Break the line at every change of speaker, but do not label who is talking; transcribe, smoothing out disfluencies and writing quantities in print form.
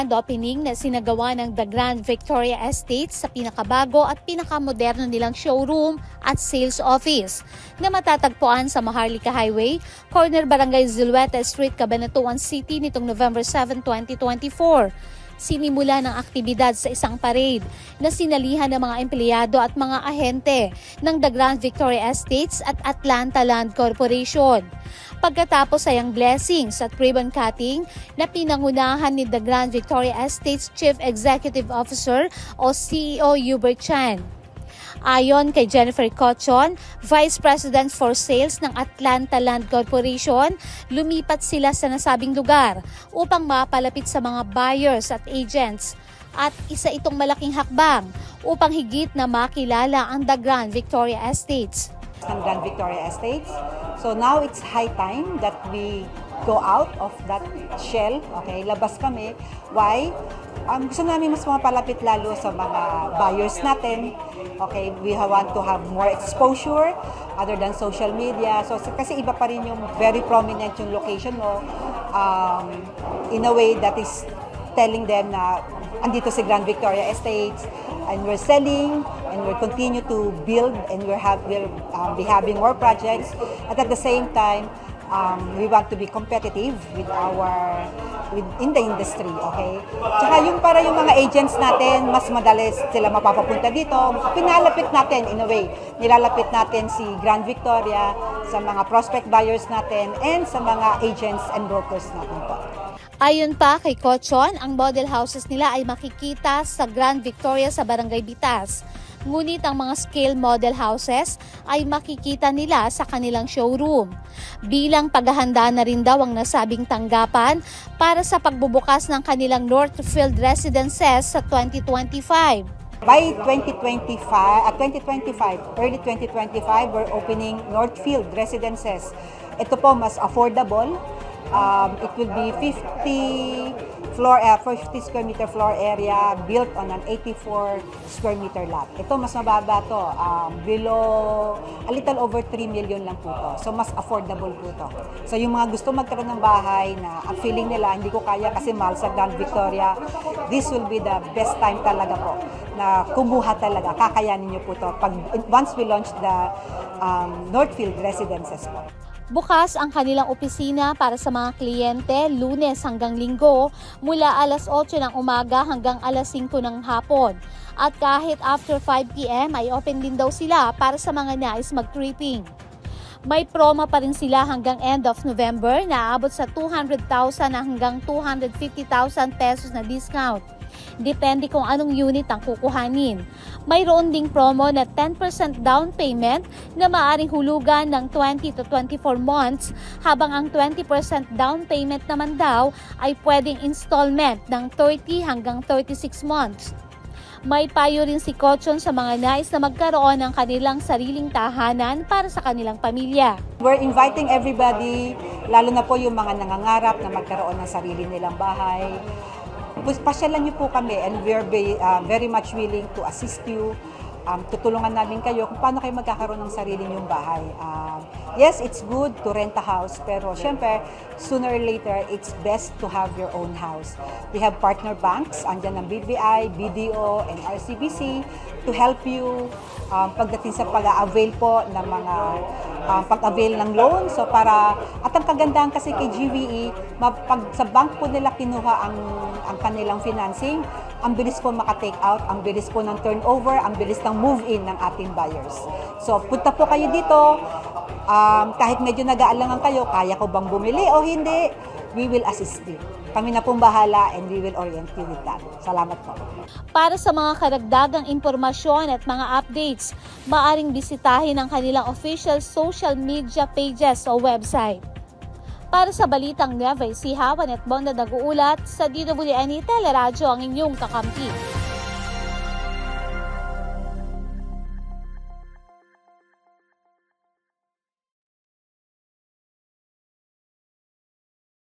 Opening na sinagawa ng The Grand Victoria Estates sa pinakabago at pinakamoderno nilang showroom at sales office na matatagpuan sa Maharlika Highway, corner Barangay Zulueta Street, Cabanatuan City nitong November 7, 2024. Sinimula ng aktibidad sa isang parade na sinalihan ng mga empleyado at mga ahente ng The Grand Victoria Estates at Atlanta Land Corporation. Pagkatapos ay ang blessings at ribbon cutting na pinangunahan ni The Grand Victoria Estates Chief Executive Officer o CEO Hubert Chan. Ayon kay Jennifer Cochon, Vice President for Sales ng Atlanta Land Corporation, lumipat sila sa nasabing lugar upang mapalapit sa mga buyers at agents. At isa itong malaking hakbang upang higit na makilala ang The Grand Victoria Estates.
Ng Grand Victoria Estates. So now it's high time that we go out of that shell. Okay, labas kami. Why? Gusto namin mas mapalapit lalo sa mga buyers natin. Okay, we want to have more exposure other than social media. So kasi iba pa rin yung very prominent yung location mo. In a way that is telling them na andito si Grand Victoria Estates and we're selling and we'll continue to build and we'll be having more projects. At the same time, we want to be competitive in the industry, okay? Tsaka yung para yung mga agents natin, mas madali sila mapapapunta dito. Pinalapit natin in a way. Nilalapit natin si Grand Victoria sa mga prospect buyers natin and sa mga agents and brokers natin po.
Ayon pa kay Cochon, ang model houses nila ay makikita sa Grand Victoria sa Barangay Bitas. Ngunit ang mga scale model houses ay makikita nila sa kanilang showroom. Bilang paghahanda na rin daw ang nasabing tanggapan para sa pagbubukas ng kanilang Northfield Residences sa 2025.
By 2025, early 2025, we're opening Northfield Residences. Ito po mas affordable. It will be 50 square meter floor area built on an 84 square meter lot. Ito mas mababa to, below a little over 3 million lang po to. So mas affordable po to. So yung mga gusto magkaroon ng bahay na feeling nila hindi ko kaya kasi mahal sa Grand Victoria, this will be the best time talaga po na kumuha talaga. Kakayanin niyo po to once we launch the Northfield Residences po.
Bukas ang kanilang opisina para sa mga kliyente Lunes hanggang Linggo mula alas 8 ng umaga hanggang alas 5 ng hapon. At kahit after 5 p.m. ay open din daw sila para sa mga nais mag-tripping. May promo pa rin sila hanggang end of November na aabot sa 200,000 hanggang 250,000 pesos na discount. Depende kung anong unit ang kukuhanin. Mayroon ding promo na 10% down payment na maaaring hulugan ng 20 to 24 months habang ang 20% down payment naman daw ay pwedeng installment ng 30 hanggang 36 months. May payo rin si Cochon sa mga nais na magkaroon ng kanilang sariling tahanan para sa kanilang pamilya.
We're inviting everybody, lalo na po yung mga nangangarap na magkaroon ng sarili nilang bahay. Pasyalan niyo po kami and we are very much willing to assist you. Tutulungan namin kayo kung paano kayo magkakaroon ng sarili niyong bahay. Yes, it's good to rent a house, pero syempre, sooner or later, it's best to have your own house. We have partner banks, andyan ng BBI, BDO, and RCBC to help you pagdating sa pag-avail po ng mga pag-avail ng loan. So at ang kagandahan kasi kay GVE, pag sa bank po nila kinuha ang kanilang financing, ang bilis po maka-take out, ang bilis po ng turnover, ang bilis ng move-in ng ating buyers. So punta po kayo dito, kahit medyo nag-aalangan kayo, kaya ko bang bumili o hindi, we will assist you. Kami na pong bahala and we will orient you with that. Salamat po.
Para sa mga karagdagang impormasyon at mga updates, maaring bisitahin ang kanilang official social media pages o website. Para sa Balitang Nueva Ecija, Janet Bonda nag-uulat sa DWNE Teleradyo ang inyong kakampi.